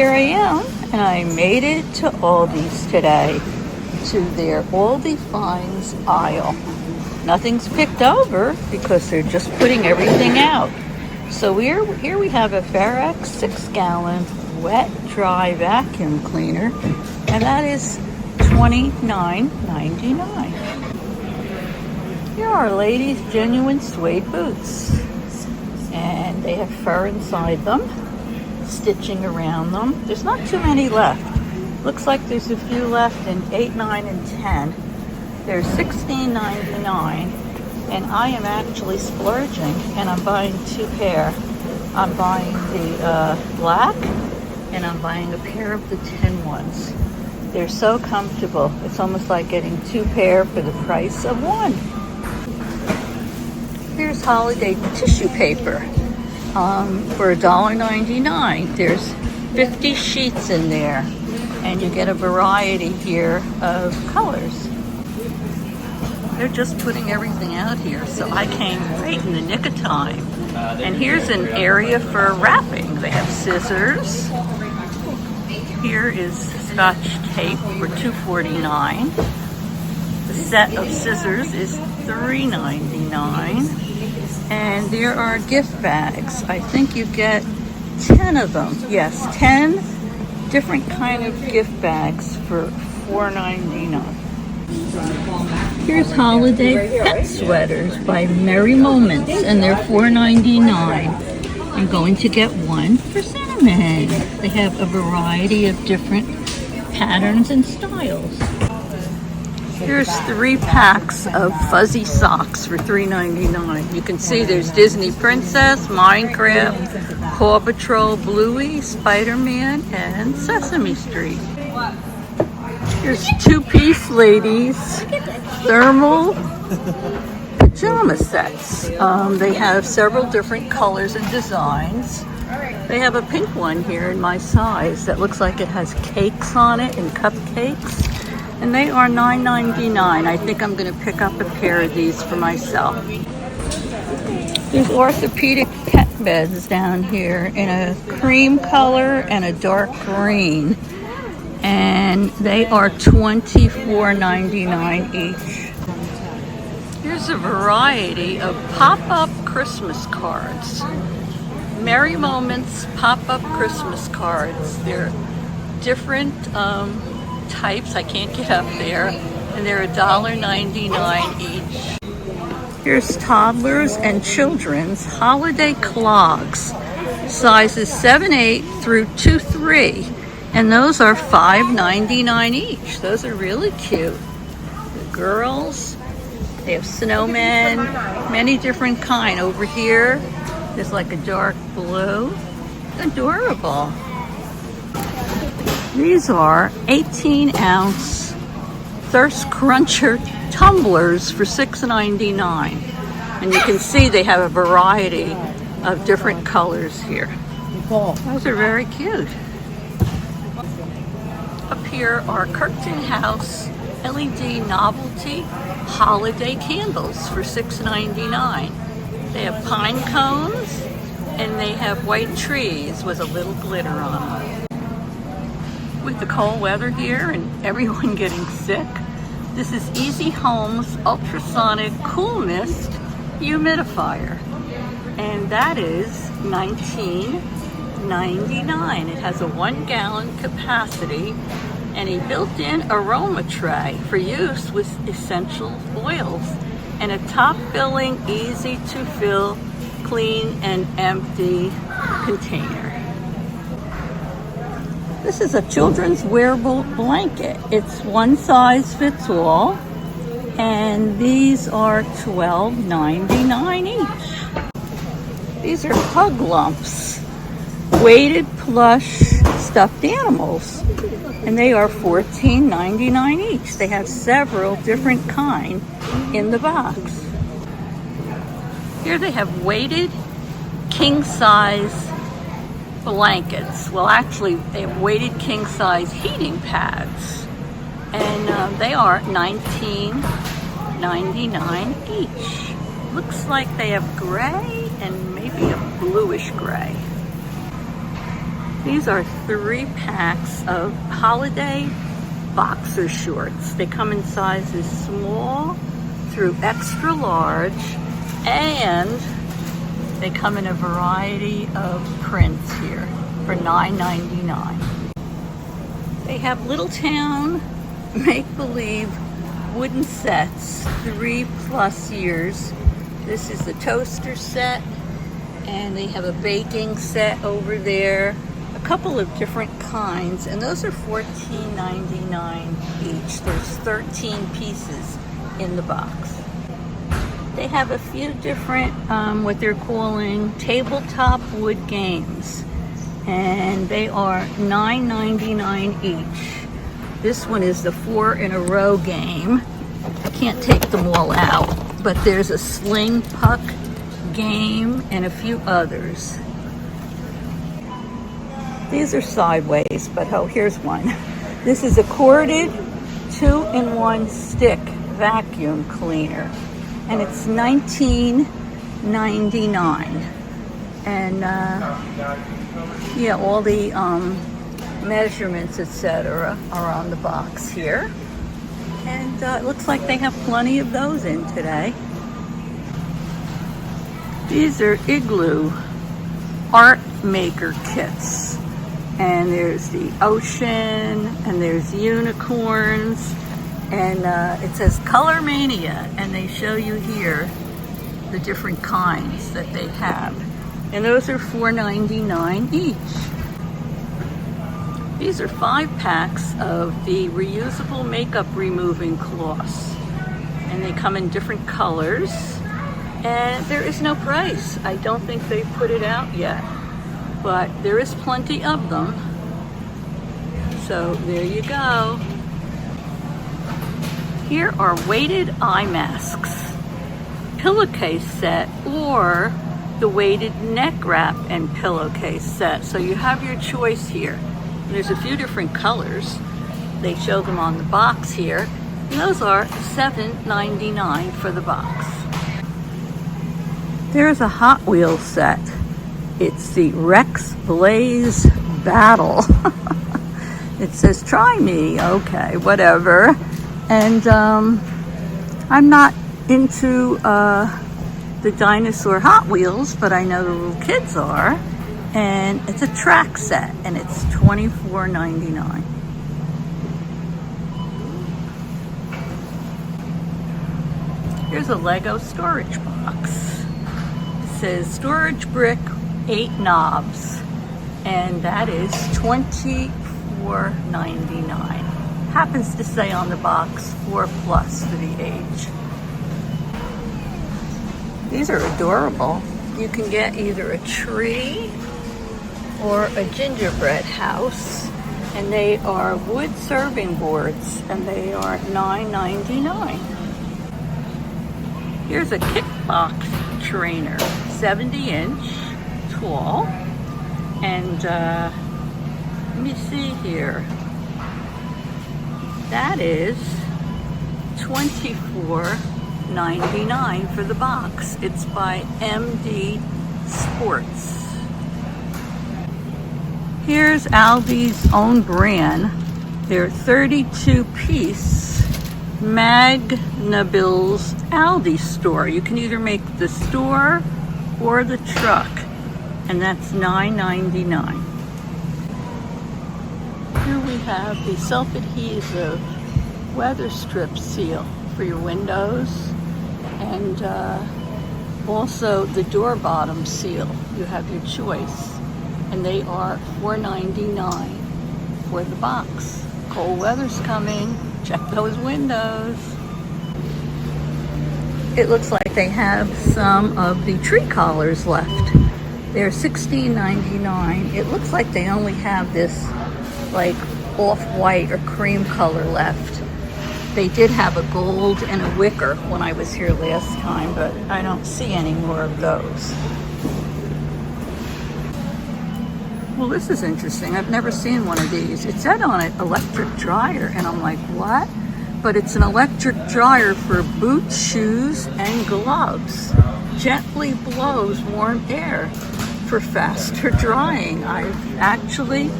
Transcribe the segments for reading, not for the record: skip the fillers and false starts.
here I am, and I made it to Aldis today, to their Aldi Finds aisle. Nothing's picked over because they're just putting everything out. So here we have a Ferrex 6-gallon wet dry vacuum cleaner, and that is $29.99. Here are ladies' genuine suede boots, and they have fur inside them, stitching around them. There's not too many left. Looks like there's a few left in 8, 9, and 10. They're $16.99, and I am actually splurging, and I'm buying 2 pair. I'm buying the black, and I'm buying a pair of the tin ones. They're so comfortable. It's almost like getting 2 pair for the price of 1. Here's holiday tissue paper for $1.99. There's 50 sheets in there, and you get a variety here of colors. They're just putting everything out here, so I came right in the nick of time. And here's an area for wrapping. They have scissors. Here is Scotch tape for $2.49. The set of scissors is $3.99. And there are gift bags. I think you get 10 of them. Yes, 10 different kind of gift bags for $4.99. Here's holiday pet sweaters by Merry Moments, and they're $4.99. I'm going to get one for Cinnamon. They have a variety of different patterns and styles. Here's 3 packs of fuzzy socks for $3.99. You can see there's Disney Princess, Minecraft, Paw Patrol, Bluey, Spider-Man, and Sesame Street. Here's 2-piece ladies thermal pajama sets. They have several different colors and designs. They have a pink one here in my size that looks like it has cakes on it and cupcakes. And they are $9.99. I think I'm going to pick up a pair of these for myself. There's orthopedic pet beds down here in a cream color and a dark green. And they are $24.99 each. Here's a variety of pop-up Christmas cards. Merry Moments pop-up Christmas cards. They're different types. I can't get up there. And they're $1.99 each. Here's toddlers and children's holiday clogs. Sizes 7-8 through 2-3. And those are $5.99 each. Those are really cute. The girls, they have snowmen, many different kind. Over here, there's like a dark blue. Adorable. These are 18-ounce Thirst Cruncher tumblers for $6.99. And you can see they have a variety of different colors here. Those are very cute. Up here are Curtain House LED novelty holiday candles for $6.99. They have pine cones, and they have white trees with a little glitter on them. With the cold weather here and everyone getting sick, this is Easy Home's ultrasonic cool mist humidifier, and that is $19.99. It has a 1-gallon capacity and a built-in aroma tray for use with essential oils, and a top-filling, easy-to-fill, clean and empty container. This is a children's wearable blanket. It's one size fits all, and these are $12.99 each. These are Hug Lumps, weighted plush stuffed animals, and they are $14.99 each. They have several different kinds in the box. Here they have weighted king-size blankets. Well, actually, they have weighted king-size heating pads, and they are $19.99 each. Looks like they have gray and maybe a bluish gray. These are 3 packs of holiday boxer shorts. They come in sizes small through extra large, and they come in a variety of prints here for $9.99. They have Little Town make-believe wooden sets, 3+ years. This is the toaster set, and they have a baking set over there. A couple of different kinds, and those are $14.99 each. There's 13 pieces in the box. They have a few different, what they're calling tabletop wood games, and they are $9.99 each. This one is the 4 in a row game. I can't take them all out, but there's a sling puck game and a few others. These are sideways, but oh, here's one. This is a corded 2-in-1 stick vacuum cleaner, and it's $19.99. And yeah, all the measurements, etc., are on the box here. And it looks like they have plenty of those in today. These are Igloo art maker kits. And there's the ocean, and there's unicorns, and it says Color Mania, and they show you here the different kinds that they have. And those are $4.99 each. These are 5 packs of the reusable makeup removing cloths, and they come in different colors, and there is no price. I don't think they've put it out yet, but there is plenty of them. So there you go. Here are weighted eye masks, pillowcase set, or the weighted neck wrap and pillowcase set. So you have your choice here. There's a few different colors. They show them on the box here. And those are $7.99 for the box. There's a Hot Wheels set. It's the Rex Blaze Battle. It says, try me. Okay, whatever. And I'm not into the dinosaur Hot Wheels, but I know the little kids are. And it's a track set, and it's $24.99. Here's a Lego storage box. It says storage brick, 8 knobs, and that is $24.99. Happens to say on the box 4+ for the age. These are adorable. You can get either a tree or a gingerbread house, and they are wood serving boards, and they are $9.99. Here's a kickbox trainer, 70-inch tall, and let me see here. That is $24.99 for the box. It's by MD Sports. Here's Aldi's own brand. They're 32-piece Magnabills Aldi store. You can either make the store or the truck, and that's $9.99. Here we have the self-adhesive weather strip seal for your windows, and also the door bottom seal. You have your choice, and they are $4.99 for the box. Cold weather's coming. Check those windows. It looks like they have some of the tree collars left. They're $16.99. It looks like they only have this like off-white or cream color left. They did have a gold and a wicker when I was here last time, but I don't see any more of those. Well, this is interesting. I've never seen one of these. It said on it electric dryer, and I'm like, what? But it's an electric dryer for boots, shoes, and gloves. Gently blows warm air for faster drying. I've actually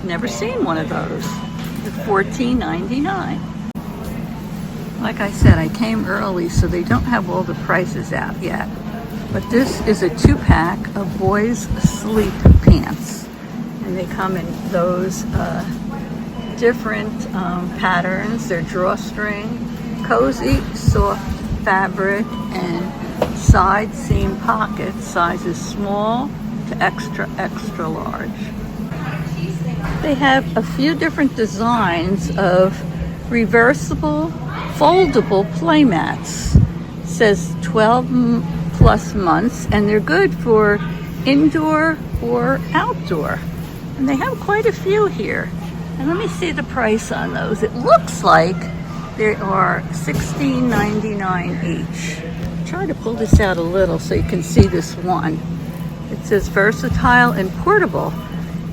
never seen one of those. It's $14.99. Like I said, I came early, so they don't have all the prices out yet. But this is a 2-pack of boys' sleep pants. And they come in those different patterns. They're drawstring, cozy, soft fabric, and side seam pockets, sizes small to extra, extra large. They have a few different designs of reversible, foldable playmats. It says 12 plus months, and they're good for indoor or outdoor. And they have quite a few here. And let me see the price on those. It looks like they are $16.99 each. Try to pull this out a little so you can see this one. It says versatile and portable,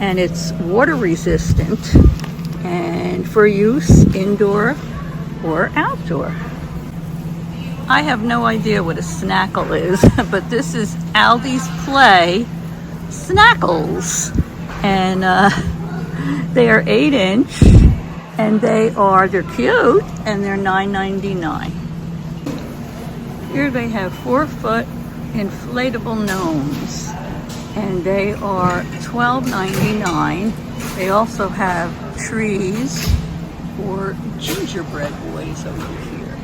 and it's water resistant and for use indoor or outdoor. I have no idea what a snackle is, but this is Aldis Play Snackles. And they are 8-inch, and they're cute, and they're $9.99. Here they have 4-foot inflatable gnomes, and they are $12.99. They also have trees or gingerbread boys over here.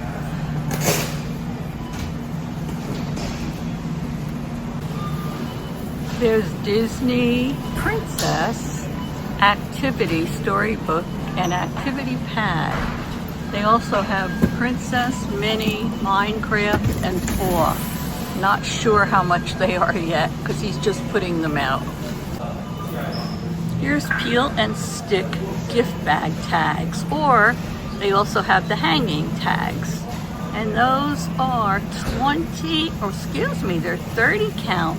There's Disney Princess activity storybook and activity pad. They also have Princess, Minnie, Minecraft, and Paw. Not sure how much they are yet because he's just putting them out. Here's peel and stick gift bag tags, or they also have the hanging tags. And those are they're 30 count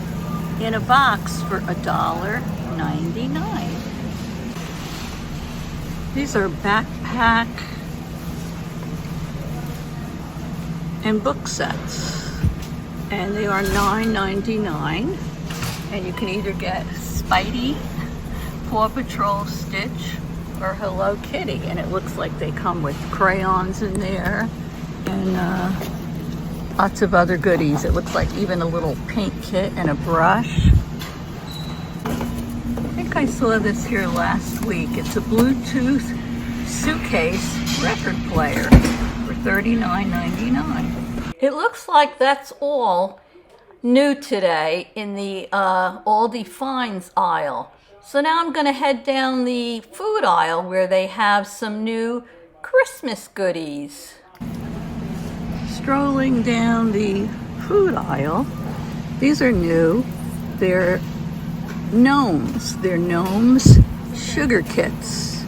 in a box for $1.99. These are backpack and book sets, and they are $9.99. And you can either get Spidey, Paw Patrol, Stitch, or Hello Kitty, and it looks like they come with crayons in there and lots of other goodies. It looks like even a little paint kit and a brush. I think I saw this here last week. It's a Bluetooth suitcase record player for $39.99. It looks like that's all new today in the Aldi Finds aisle. So now I'm going to head down the food aisle where they have some new Christmas goodies. Strolling down the food aisle, these are new. They're gnomes. They're gnomes sugar kits.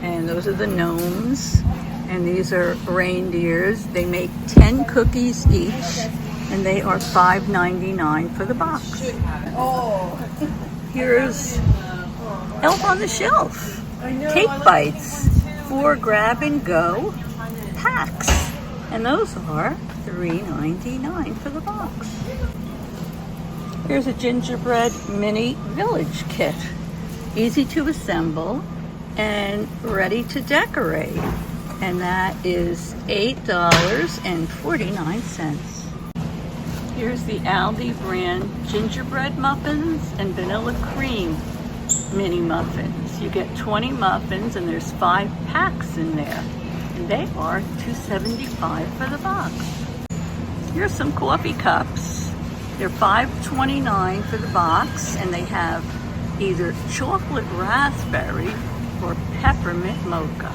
And those are the gnomes. And these are reindeers. They make 10 cookies each, and they are $5.99 for the box. Here's Elf on the Shelf. Cake Bites, 4 grab-and-go packs. And those are $3.99 for the box. Here's a gingerbread mini village kit. Easy to assemble and ready to decorate. And that is $8.49. Here's the Aldi brand gingerbread muffins and vanilla cream mini muffins. You get 20 muffins, and there's 5 packs in there. And they are $2.75 for the box. Here's some coffee cups. They're $5.29 for the box, and they have either chocolate raspberry or peppermint mocha.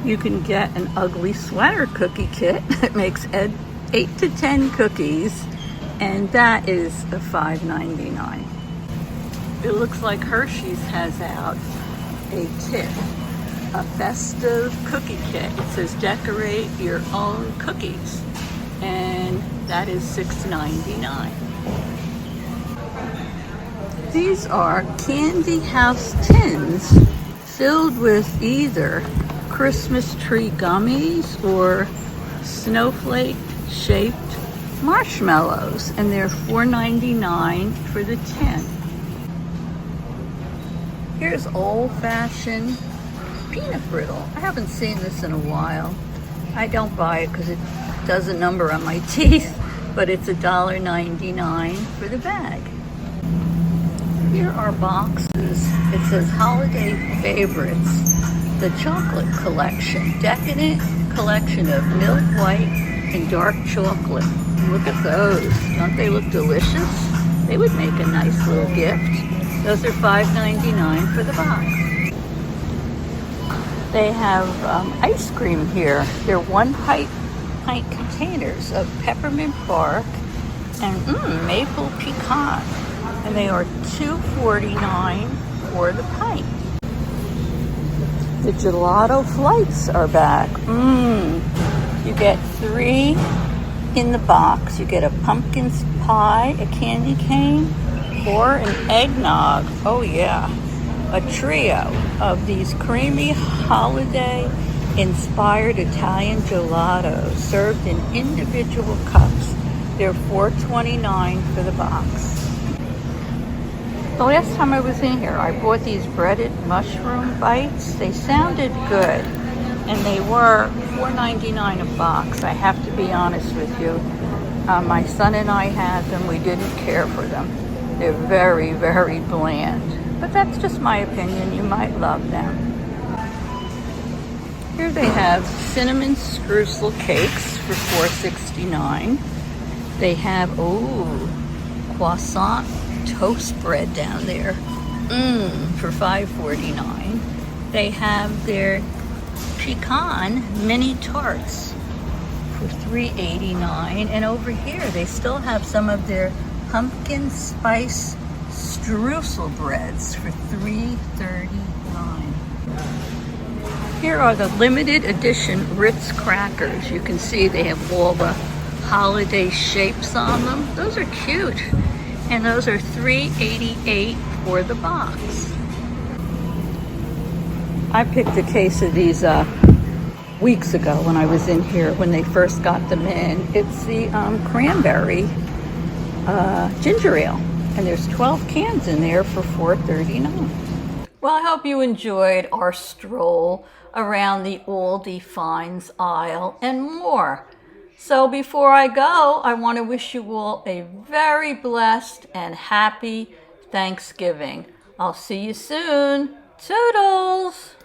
You can get an ugly sweater cookie kit that makes 8 to 10 cookies, and that is $5.99. It looks like Hershey's has out a kit, a festive cookie kit. It says decorate your own cookies, and that is $6.99. These are candy house tins filled with either Christmas tree gummies or snowflake shaped marshmallows, and they're $4.99 for the tin. Here's old-fashioned peanut brittle. I haven't seen this in a while. I don't buy it because it does a number on my teeth, but it's $1.99 for the bag. Here are boxes. It says Holiday Favorites, the chocolate collection, decadent collection of milk white and dark chocolate. Look at those. Don't they look delicious? They would make a nice little gift. Those are $5.99 for the box. They have ice cream here. They're 1 pint containers of peppermint bark and maple pecan. And they are $2.49 for the pint. The gelato flights are back. You get 3 in the box. You get a pumpkin pie, a candy cane, or an eggnog. Oh yeah. A trio of these creamy holiday-inspired Italian gelatos served in individual cups. They're $4.29 for the box. The last time I was in here, I bought these breaded mushroom bites. They sounded good, and they were $4.99 a box. I have to be honest with you. My son and I had them. We didn't care for them. They're very, very bland. But that's just my opinion. You might love them. Here they have cinnamon streusel cakes for $4.69. They have, croissant toast bread down there for $5.49. They have their pecan mini tarts for $3.89. And over here they still have some of their pumpkin spice streusel breads for $3.39. Here are the limited edition Ritz crackers. You can see they have all the holiday shapes on them. Those are cute. And those are $3.88 for the box. I picked a case of these weeks ago when I was in here, when they first got them in. It's the cranberry ginger ale. And there's 12 cans in there for $4.39. Well, I hope you enjoyed our stroll around the Aldi Finds aisle and more. So before I go, I want to wish you all a very blessed and happy Thanksgiving. I'll see you soon. Toodles!